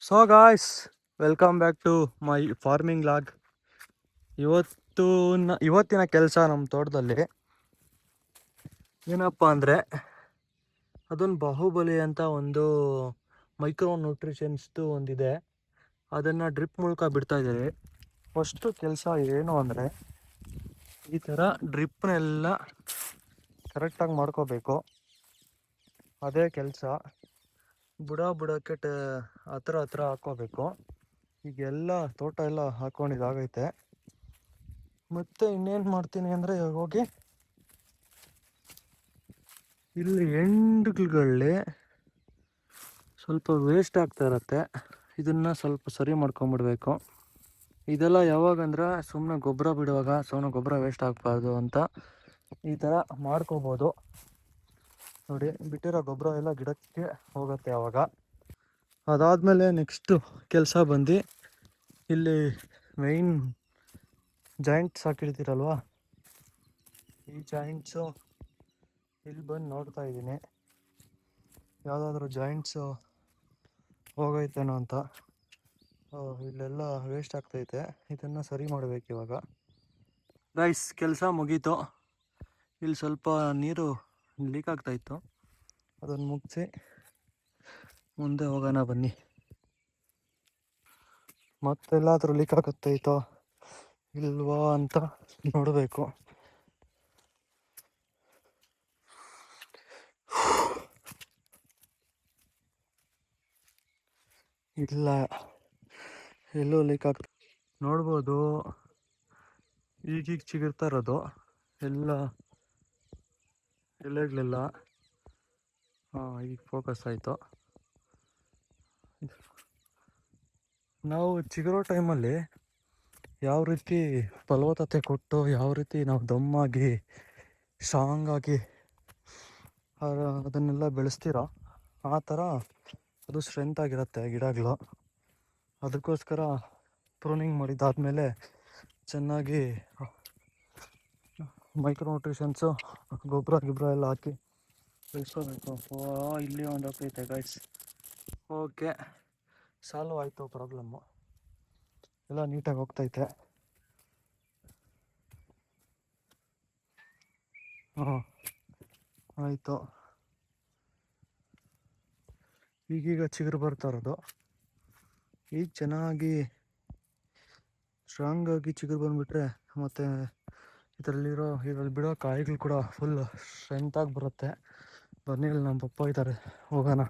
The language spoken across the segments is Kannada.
So guys, welcome back to my farming log. ಇವತ್ತಿನ ಕೆಲಸ ನಮ್ಮ ತೋಟದಲ್ಲಿ ಏನಪ್ಪ ಅಂದರೆ, ಅದೊಂದು ಬಾಹುಬಲಿ ಅಂತ ಒಂದು ಮೈಕ್ರೋ ನ್ಯೂಟ್ರಿಷನ್ಸ್ದು ಒಂದಿದೆ. ಅದನ್ನು ಡ್ರಿಪ್ ಮೂಲಕ ಬಿಡ್ತಾ ಇದ್ದಾರೆ. ಫಸ್ಟು ಕೆಲಸ ಏನು ಅಂದರೆ, ಈ ಥರ ಡ್ರಿಪ್ನೆಲ್ಲ ಕರೆಕ್ಟಾಗಿ ಮಾಡ್ಕೋಬೇಕು. ಅದೇ ಕೆಲಸ. ಬುಡಕ್ಕೆ ಹತ್ರ ಹಾಕ್ಕೋಬೇಕು. ಈಗೆಲ್ಲ ತೋಟ ಎಲ್ಲ ಹಾಕ್ಕೊಂಡಿದ್ದಾಗೈತೆ. ಮತ್ತೆ ಇನ್ನೇನು ಮಾಡ್ತೀನಿ ಅಂದರೆ, ಹೋಗಿ ಇಲ್ಲಿ ಎಂಡ್ಗಳಲ್ಲಿ ಸ್ವಲ್ಪ ವೇಸ್ಟ್ ಆಗ್ತಾ ಇರತ್ತೆ. ಇದನ್ನು ಸ್ವಲ್ಪ ಸರಿ ಮಾಡ್ಕೊಂಬಿಡ್ಬೇಕು. ಇದೆಲ್ಲ ಯಾವಾಗಂದ್ರೆ, ಸುಮ್ಮನೆ ಗೊಬ್ಬರ ಬಿಡುವಾಗ ಸುಮ್ಮನೆ ಗೊಬ್ಬರ ವೇಸ್ಟ್ ಆಗಬಾರ್ದು ಅಂತ ಈ ಥರ ಮಾಡ್ಕೋಬೋದು. ನೋಡಿ, ಬಿಟ್ಟಿರೋ ಗೊಬ್ಬರ ಎಲ್ಲ ಗಿಡಕ್ಕೆ ಹೋಗುತ್ತೆ ಆವಾಗ. ಅದಾದಮೇಲೆ ನೆಕ್ಸ್ಟು ಕೆಲಸ ಬಂದು, ಇಲ್ಲಿ ಮೈನ್ ಜಾಯಿಂಟ್ಸ್ ಹಾಕಿರ್ತೀರಲ್ವ, ಈ ಜಾಯಿಂಟ್ಸು ಇಲ್ಲಿ ಬಂದು ನೋಡ್ತಾ ಇದ್ದೀನಿ, ಯಾವುದಾದ್ರೂ ಜಾಯಿಂಟ್ಸು ಹೋಗೈತೇನೋ ಅಂತ. ಇಲ್ಲೆಲ್ಲ ವೇಸ್ಟ್ ಆಗ್ತೈತೆ. ಇದನ್ನು ಸರಿ ಮಾಡಬೇಕು ಇವಾಗ. ಗೈಸ್, ಕೆಲಸ ಮುಗೀತು. ಇಲ್ಲಿ ಸ್ವಲ್ಪ ನೀರು ಲೀಕ್ ಆಗ್ತಾಯಿತ್ತು, ಅದನ್ನು ಮುಗಿಸಿ ಮುಂದೆ ಹೋಗೋಣ ಬನ್ನಿ. ಮತ್ತೆಲ್ಲಾದರೂ ಲೀಕ್ ಆಗುತ್ತೈತೋ ಇಲ್ವಾ ಅಂತ ನೋಡಬೇಕು. ಇಲ್ಲ, ಎಲ್ಲೋ ಲೀಕ್ ಆಗ್ತದೆ. ನೋಡ್ಬೋದು, ಈಗೀಗ ಚಿಗುರ್ತಾ ಇರೋದು ಎಲ್ಲ ಎಲೆಗಳೆಲ್ಲ. ಈಗ ಫೋಕಸ್ ಆಯಿತು. ನಾವು ಚಿಗುರೋ ಟೈಮಲ್ಲಿ ಯಾವ ರೀತಿ ಫಲವತ್ತತೆ ಕೊಟ್ಟು, ಯಾವ ರೀತಿ ನಾವು ದಮ್ಮಾಗಿ ಸ್ಟ್ರಾಂಗಾಗಿ ಅದನ್ನೆಲ್ಲ ಬೆಳೆಸ್ತೀರೋ, ಆ ಥರ ಅದು ಸ್ಟ್ರೆಂತ್ ಆಗಿರುತ್ತೆ ಗಿಡಗಳು. ಅದಕ್ಕೋಸ್ಕರ ಪ್ರೂನಿಂಗ್ ಮಾಡಿದ್ದಾದಮೇಲೆ ಚೆನ್ನಾಗಿ ಮೈಕ್ರೋ ನ್ಯೂಟ್ರಿಷನ್ಸು, ಗೊಬ್ಬರ ಎಲ್ಲ ಹಾಕಿ ಬೆಳೆಸ್ಕೋಬೇಕು. ಇಲ್ಲಿ ಒಂದು ಹೋಗ್ತೈತೆ ಗೈಸ್. ಓಕೆ, ಸಾಲ್ವ್ ಆಯಿತು ಪ್ರಾಬ್ಲಮ್ಮು. ಎಲ್ಲ ನೀಟಾಗಿ ಹೋಗ್ತೈತೆ. ಆಯಿತು. ಈಗೀಗ ಚಿಗುರು ಬರ್ತಾ ಇರೋದು. ಈಗ ಚೆನ್ನಾಗಿ ಸ್ಟ್ರಾಂಗಾಗಿ ಚಿಗುರು ಬಂದುಬಿಟ್ರೆ, ಮತ್ತು ಇದರಲ್ಲಿ ಬಿಡೋ ಕಾಯಿಗಳು ಕೂಡ ಫುಲ್ ಸ್ಟ್ರೆಂತಾಗಿ ಬರುತ್ತೆ. ಬನ್ನಿ, ಇಲ್ಲಿ ನಮ್ಮ ಪಪ್ಪ ಇದ್ದಾರೆ, ಹೋಗೋಣ.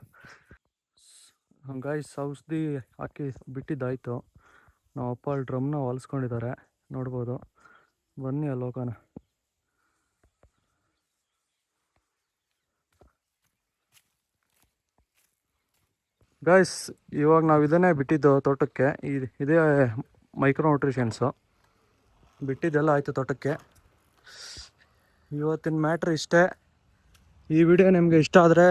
ಗಾಯ್ಸ್, ಔಷಧಿ ಹಾಕಿ ಬಿಟ್ಟಿದ್ದಾಯಿತು. ನಮ್ಮ ಅಪ್ಪ ಅಲ್ಲಿ ಡ್ರಮ್ನ ಹೊಲಿಸ್ಕೊಂಡಿದ್ದಾರೆ, ನೋಡ್ಬೋದು. ಬನ್ನಿ ಅಲ್ಲಿ ಹೋಗೋಣ. ಗಾಯ್ಸ್, ಇವಾಗ ನಾವು ಇದನ್ನೇ ಬಿಟ್ಟಿದ್ದು ತೋಟಕ್ಕೆ. ಇದೇ ಮೈಕ್ರೋ ನ್ಯೂಟ್ರಿಷನ್ಸು ಬಿಟ್ಟಿದ್ದೆಲ್ಲ ಆಯಿತು ತೋಟಕ್ಕೆ. ಇವತ್ತಿನ ಮ್ಯಾಟ್ರ್ ಇಷ್ಟೇ. ಈ ವಿಡಿಯೋ ನಿಮಗೆ ಇಷ್ಟ ಆದರೆ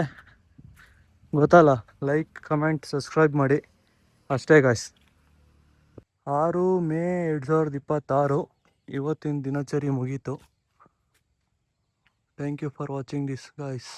ಗೊತ್ತಲ್ಲ, ಲೈಕ್, ಕಮೆಂಟ್, ಸಬ್ಸ್ಕ್ರೈಬ್ ಮಾಡಿ. ಅಷ್ಟೇ ಗಾಯ್ಸ್. 6 ಮೇ 2026 ಇವತ್ತಿನ ದಿನಚರಿ ಮುಗೀತು. Thank you for watching this guys.